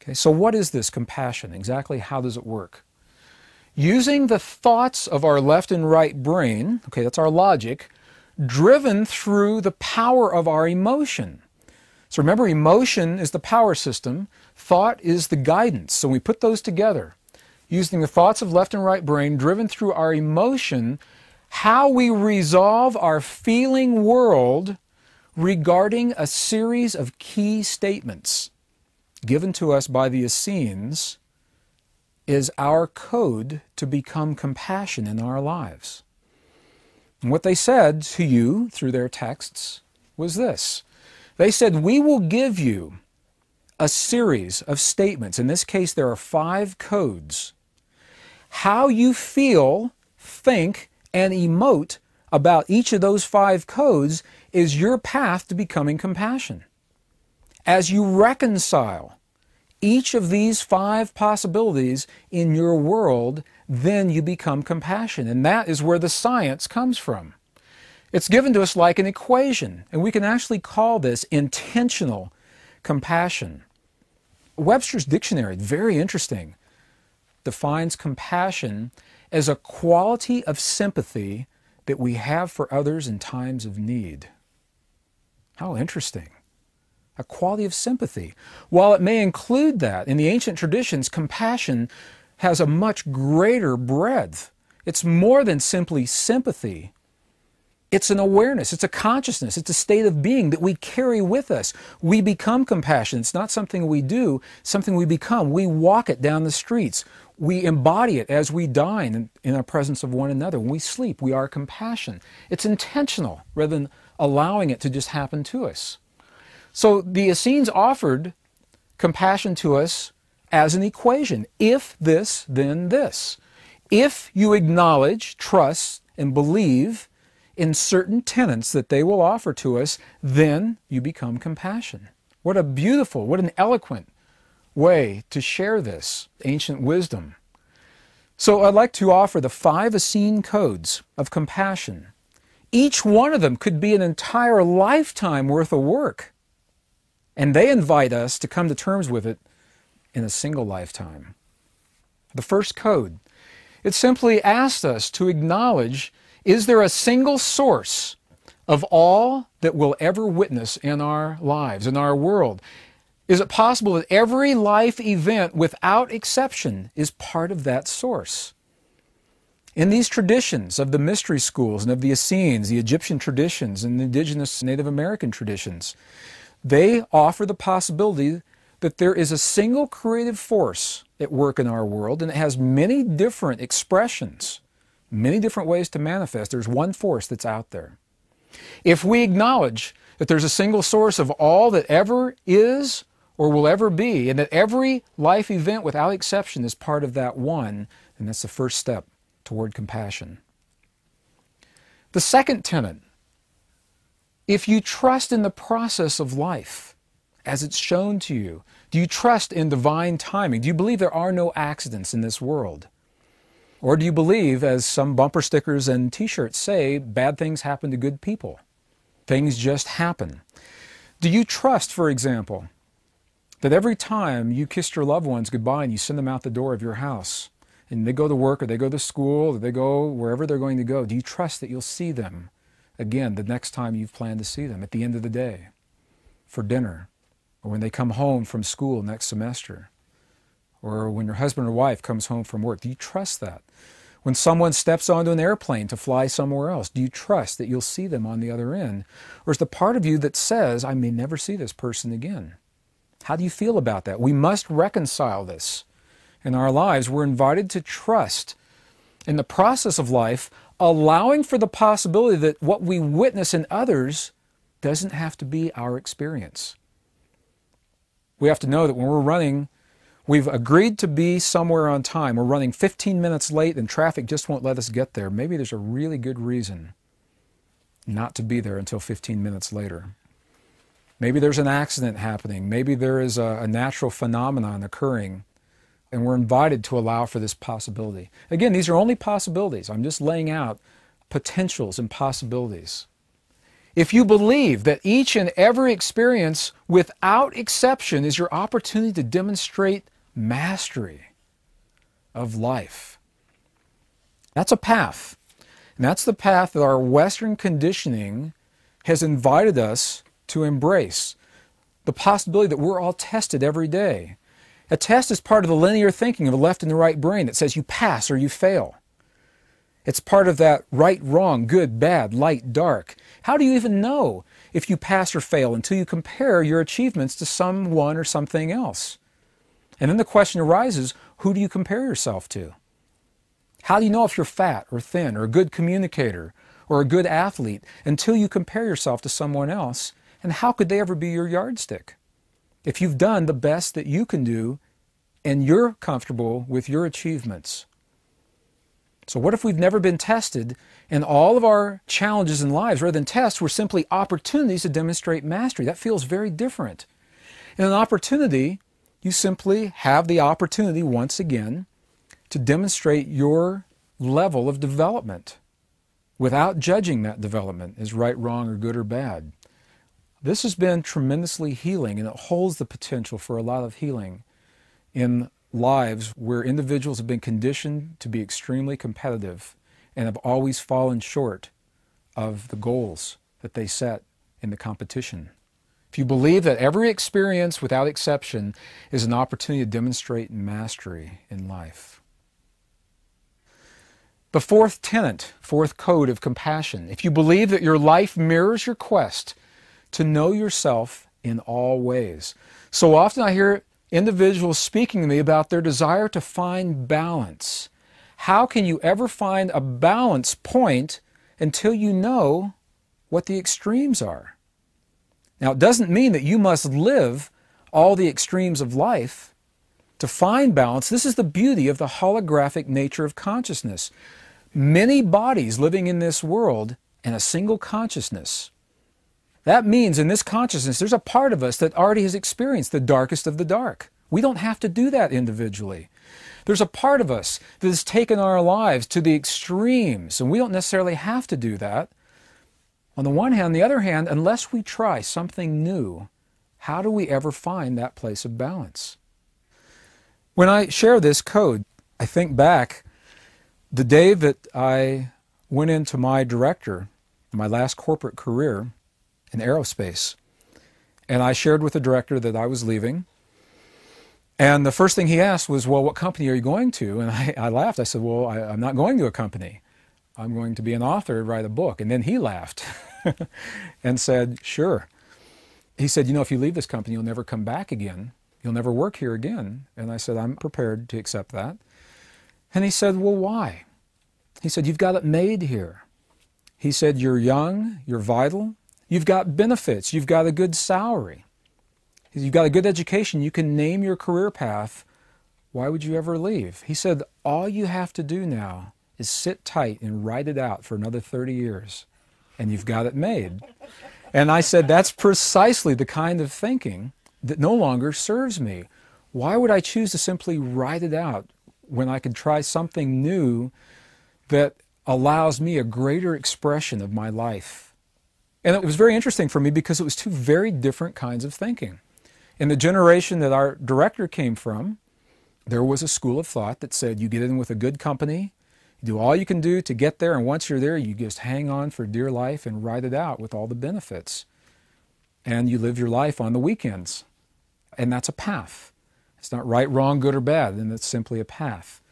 Okay, so what is this compassion? Exactly how does it work? Using the thoughts of our left and right brain, okay, that's our logic, driven through the power of our emotion. So remember, emotion is the power system, thought is the guidance. So we put those together. Using the thoughts of left and right brain, driven through our emotion, how we resolve our feeling world regarding a series of key statements given to us by the Essenes is our code to become compassion in our lives. And what they said to you through their texts was this. They said, we will give you a series of statements. In this case, there are 5 codes. How you feel, think, and emote about each of those 5 codes is your path to becoming compassion. As you reconcile each of these 5 possibilities in your world, then you become compassion. And that is where the science comes from. It's given to us like an equation, and we can actually call this intentional compassion. Webster's dictionary, very interesting, defines compassion as a quality of sympathy that we have for others in times of need. How interesting. A quality of sympathy. While it may include that, in the ancient traditions, compassion has a much greater breadth. It's more than simply sympathy. It's an awareness, it's a consciousness, it's a state of being that we carry with us. We become compassion. It's not something we do, something we become. We walk it down the streets. We embody it as we dine in our presence of one another. When we sleep, we are compassion. It's intentional rather than allowing it to just happen to us. So the Essenes offered compassion to us as an equation. If this, then this. If you acknowledge, trust, and believe in certain tenets that they will offer to us, then you become compassion. What a beautiful, what an eloquent way to share this ancient wisdom. So I'd like to offer the 5 Essene codes of compassion. Each one of them could be an entire lifetime worth of work. And they invite us to come to terms with it in a single lifetime. The first code, it simply asks us to acknowledge, is there a single source of all that we'll ever witness in our lives, in our world? Is it possible that every life event, without exception, is part of that source? In these traditions of the mystery schools and of the Essenes, the Egyptian traditions and the indigenous Native American traditions, they offer the possibility that there is a single creative force at work in our world, and it has many different expressions, many different ways to manifest. There's one force that's out there. If we acknowledge that there's a single source of all that ever is or will ever be, and that every life event without exception is part of that one, then that's the first step toward compassion. The second tenet, if you trust in the process of life as it's shown to you, do you trust in divine timing? Do you believe there are no accidents in this world? Or do you believe, as some bumper stickers and t-shirts say, bad things happen to good people? Things just happen. Do you trust, for example, that every time you kiss your loved ones goodbye and you send them out the door of your house, and they go to work or they go to school or they go wherever they're going to go, do you trust that you'll see them again the next time you've planned to see them, at the end of the day, for dinner, or when they come home from school next semester, or when your husband or wife comes home from work? Do you trust that? When someone steps onto an airplane to fly somewhere else, do you trust that you'll see them on the other end? Or is the part of you that says, I may never see this person again? How do you feel about that? We must reconcile this in our lives. We're invited to trust in the process of life, allowing for the possibility that what we witness in others doesn't have to be our experience. We have to know that when we're running, we've agreed to be somewhere on time. We're running 15 minutes late and traffic just won't let us get there. Maybe there's a really good reason not to be there until 15 minutes later. Maybe there's an accident happening. Maybe there is a natural phenomenon occurring, and we're invited to allow for this possibility. Again, these are only possibilities. I'm just laying out potentials and possibilities. If you believe that each and every experience, without exception, is your opportunity to demonstrate mastery of life, that's a path. And that's the path that our Western conditioning has invited us to embrace. The possibility that we're all tested every day. A test is part of the linear thinking of the left and the right brain that says you pass or you fail. It's part of that right, wrong, good, bad, light, dark. How do you even know if you pass or fail until you compare your achievements to someone or something else? And then the question arises, who do you compare yourself to? How do you know if you're fat or thin or a good communicator or a good athlete until you compare yourself to someone else? And how could they ever be your yardstick? If you've done the best that you can do and you're comfortable with your achievements. So what if we've never been tested and all of our challenges in lives, rather than tests, were simply opportunities to demonstrate mastery? That feels very different. In an opportunity, you simply have the opportunity once again to demonstrate your level of development without judging that development as right, wrong, or good or bad. This has been tremendously healing, and it holds the potential for a lot of healing in lives where individuals have been conditioned to be extremely competitive and have always fallen short of the goals that they set in the competition. If you believe that every experience, without exception, is an opportunity to demonstrate mastery in life. The fourth tenet, fourth code of compassion. If you believe that your life mirrors your quest to know yourself in all ways. So often I hear individuals speaking to me about their desire to find balance. How can you ever find a balance point until you know what the extremes are? Now, it doesn't mean that you must live all the extremes of life to find balance. This is the beauty of the holographic nature of consciousness. Many bodies living in this world and a single consciousness. That means in this consciousness, there's a part of us that already has experienced the darkest of the dark. We don't have to do that individually. There's a part of us that has taken our lives to the extremes, and we don't necessarily have to do that. On the one hand, on the other hand, unless we try something new, how do we ever find that place of balance? When I share this code, I think back the day that I went into my director, my last corporate career, in aerospace. And I shared with the director that I was leaving. And the first thing he asked was, well, what company are you going to? And I laughed. I said, well, I'm not going to a company. I'm going to be an author and write a book. And then he laughed and said, sure. He said, you know, if you leave this company, you'll never come back again. You'll never work here again. And I said, I'm prepared to accept that. And he said, well, why? He said, you've got it made here. He said, you're young, you're vital. You've got benefits. You've got a good salary. You've got a good education. You can name your career path. Why would you ever leave? He said, all you have to do now is sit tight and write it out for another 30 years, and you've got it made. And I said, that's precisely the kind of thinking that no longer serves me. Why would I choose to simply write it out when I could try something new that allows me a greater expression of my life? And it was very interesting for me because it was two very different kinds of thinking. In the generation that our director came from, there was a school of thought that said you get in with a good company, you do all you can do to get there, and once you're there, you just hang on for dear life and ride it out with all the benefits. And you live your life on the weekends. And that's a path. It's not right, wrong, good, or bad, and it's simply a path.